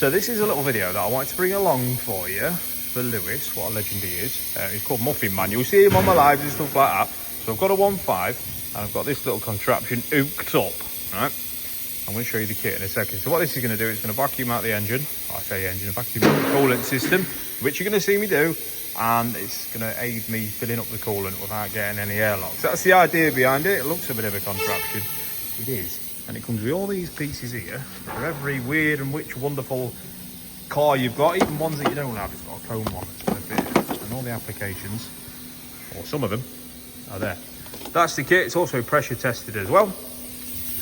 So this is a little video that I wanted to bring along for you, for Lewis, what a legend he is. He's called Muffin Man. You'll see him on my lives and stuff like that. So I've got a 1.5 and I've got this little contraption hooked up, right? I'm going to show you the kit in a second. So what this is going to do, it's going to vacuum out the engine. I say engine, vacuum out the coolant system, which you're going to see me do. And it's going to aid me filling up the coolant without getting any airlocks. That's the idea behind it. It looks a bit of a contraption. It is. And it comes with all these pieces here for every weird and wonderful car you've got, even ones that you don't have. It's got a chrome one that's going to fit. And all the applications, or some of them, are there. That's the kit. It's also pressure tested as well.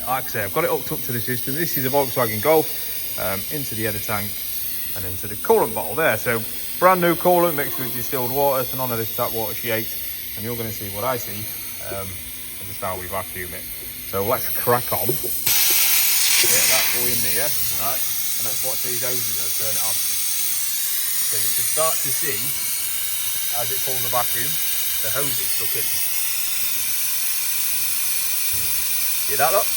Like I say, I've got it hooked up to the system. This is a Volkswagen Golf, into the header tank and into the coolant bottle there. So brand new coolant mixed with distilled water. So none of this tap water she ate. And you're going to see what I see, and just how we vacuum it. So let's crack on. Get that boy in there, right? And let's watch these hoses as turn it on. So you can start to see, as it pulls the vacuum, the hoses stuck in. See that, look?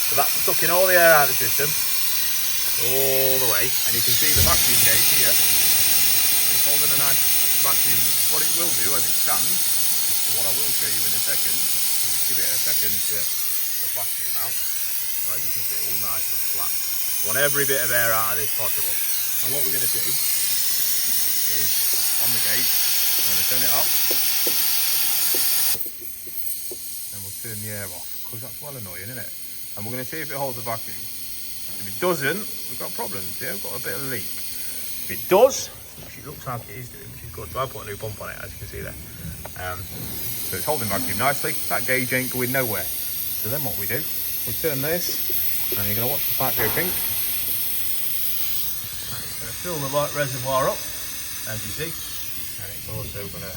So that's sucking all the air out of the system, all the way, and you can see the vacuum gauge here. It's holding a nice vacuum. What it will do as it stands, so what I will show you in a second, is just give it a second to vacuum out. So as you can see, all nice and flat. Want every bit of air out of this possible. And what we're going to do is, on the gauge, I'm going to turn it off, and we'll turn the air off, because that's well annoying, isn't it? And we're going to see if it holds the vacuum. If it doesn't, we've got problems. Yeah, we've got a bit of leak. If it does, which it looks like it is doing, which is good. So I put a new pump on it, as you can see there. So it's holding vacuum nicely. That gauge ain't going nowhere. So then what we do, we turn this, and you're going to watch the pipe go pink. It's going to fill the reservoir up, as you see. And it's also going to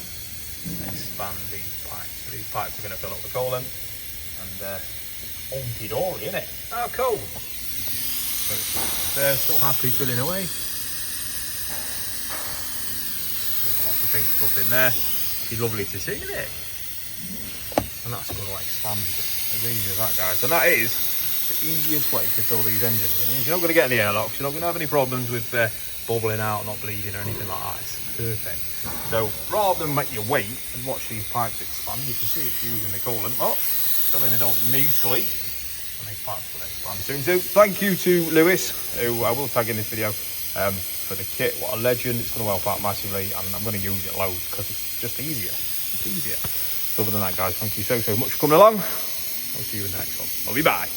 expand these pipes. So these pipes are going to fill up the coolant. And hunky-dory, isn't it? Oh, cool. So they're still happy filling away. Lots of pink stuff in there. It's lovely to see, isn't it? And that's going to expand as easy as that, guys. And that is the easiest way to fill these engines. I mean, you're not going to get any airlocks. You're not going to have any problems with bubbling out, not bleeding or anything like that. It's perfect. So rather than make you wait and watch these pipes expand, you can see it's using the coolant. Oh, filling it up nicely. And these pipes will expand soon. So thank you to Lewis, who I will tag in this video, for the kit. What a legend. It's going to help out massively, and I'm going to use it loads because it's just easier. It's easier. So other than that, guys, thank you so much for coming along. I'll see you in the next one. Love you, bye.